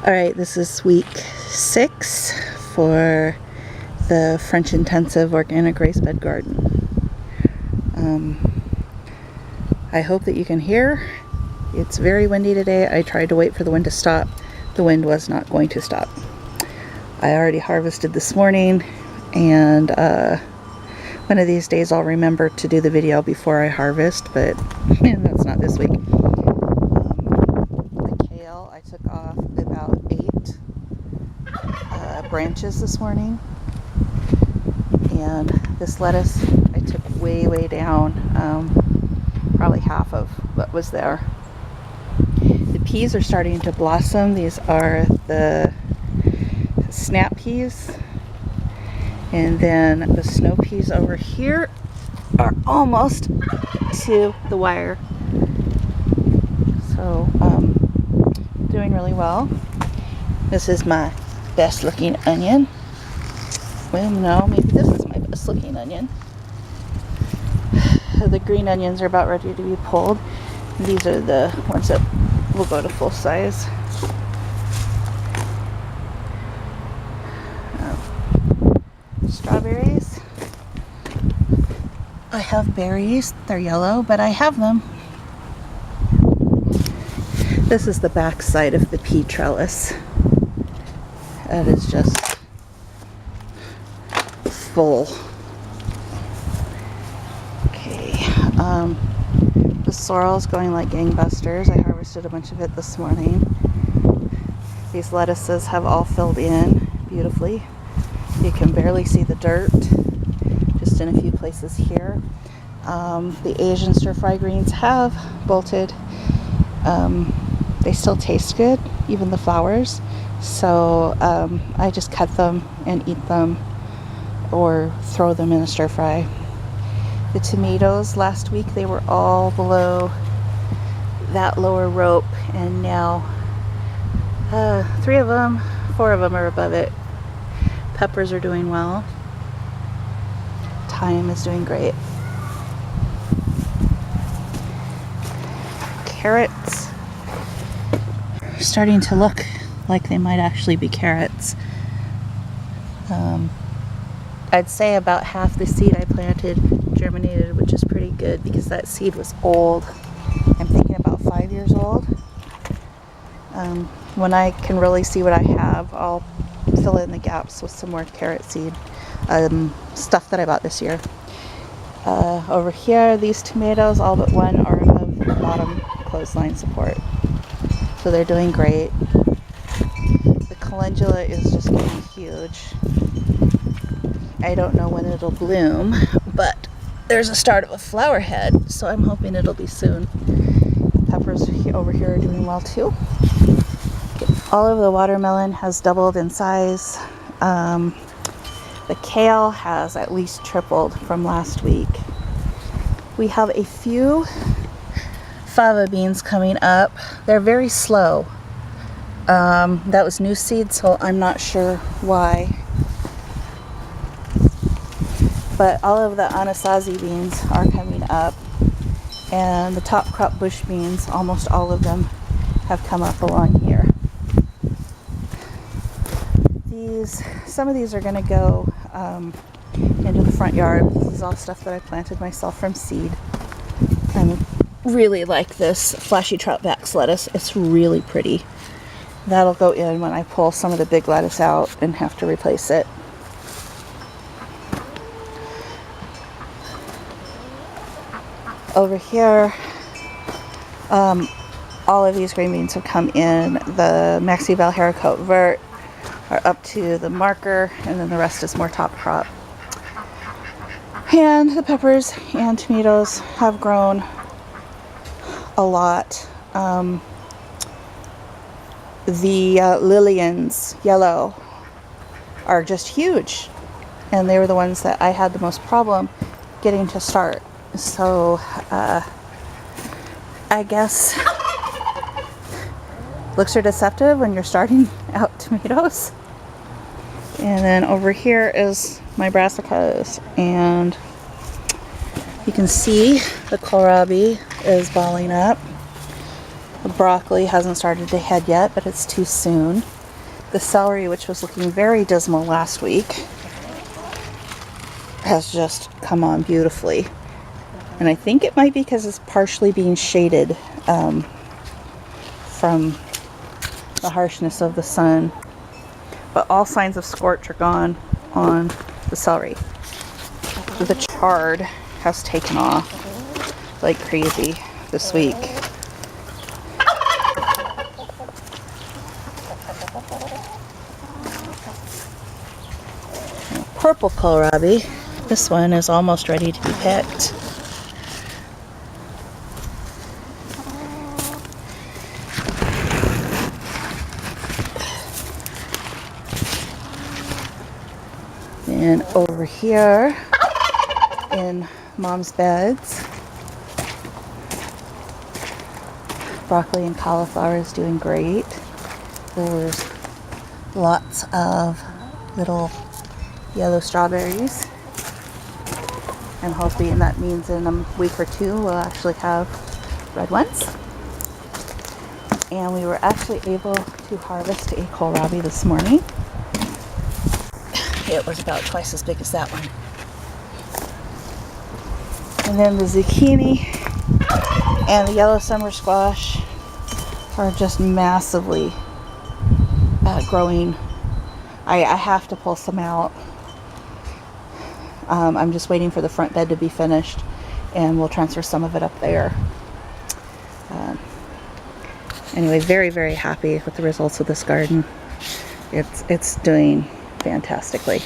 Alright, this is week 6 for the French Intensive Organic Raised Bed Garden. I hope that you can hear. It's very windy today. I tried to wait for the wind to stop. The wind was not going to stop. I already harvested this morning, and one of these days I'll remember to do the video before I harvest, but that's not this week. The kale, I took off about 8 branches this morning, and this lettuce I took way down, probably half of what was there. The peas are starting to blossom. These are the snap peas, and then the snow peas over here are almost to the wire, so doing really well. This is my best looking onion. Well, no, maybe this is my best looking onion. The green onions are about ready to be pulled. These are the ones that will go to full size. Strawberries. I have berries. They're yellow, but I have them. This is the back side of the pea trellis. That is just full. Okay. The sorrel is going like gangbusters. I harvested a bunch of it this morning. These lettuces have all filled in beautifully. You can barely see the dirt, just in a few places here. The Asian stir-fry greens have bolted. They still taste good, even the flowers. So I just cut them and eat them, or throw them in a stir-fry. The tomatoes, last week they were all below that lower rope, and now 4 of them are above it. Peppers are doing well. Thyme is doing great. Carrots are starting to look like they might actually be carrots. I'd say about half the seed I planted germinated, which is pretty good because that seed was old. I'm thinking about 5 years old. When I can really see what I have, I'll fill in the gaps with some more carrot seed, stuff that I bought this year. Over here, these tomatoes, all but one, are above the bottom clothesline support, so they're doing great. The calendula is just getting huge. I don't know when it'll bloom, but there's a start of a flower head, so I'm hoping it'll be soon. Peppers over here are doing well too. All of the watermelon has doubled in size. The kale has at least tripled from last week. We have a few fava beans coming up. They're very slow. That was new seed, so I'm not sure why. But all of the anasazi beans are coming up, and the top crop bush beans, almost all of them have come up along here. Some of these are going to go into the front yard. This is all stuff that I planted myself from seed. I really like this flashy troutbacks lettuce. It's really pretty. That'll go in when I pull some of the big lettuce out and have to replace it. Over here, all of these green beans have come in. The Maxi Val Haricote Vert are up to the marker, and then the rest is more top crop. And the peppers and tomatoes have grown a lot. The Lillians yellow are just huge, and they were the ones that I had the most problem getting to start. So I guess looks are deceptive when you're starting out tomatoes. And then over here is my brassicas, and you can see the kohlrabi is balling up. The broccoli hasn't started to head yet, but it's too soon. The celery, which was looking very dismal last week, has just come on beautifully. And I think it might be because it's partially being shaded from the harshness of the sun. But all signs of scorch are gone on the celery. The chard has taken off like crazy this week. Purple kohlrabi. This one is almost ready to be picked. And over here in Mom's beds, broccoli and cauliflower is doing great. There's lots of little yellow strawberries. I'm hoping that means in a week or two we'll actually have red ones. And we were actually able to harvest a kohlrabi this morning. It was about twice as big as that one. And then the zucchini and the yellow summer squash are just massively growing. I have to pull some out. I'm just waiting for the front bed to be finished, and we'll transfer some of it up there. Anyway, very, very happy with the results of this garden. It's doing fantastically.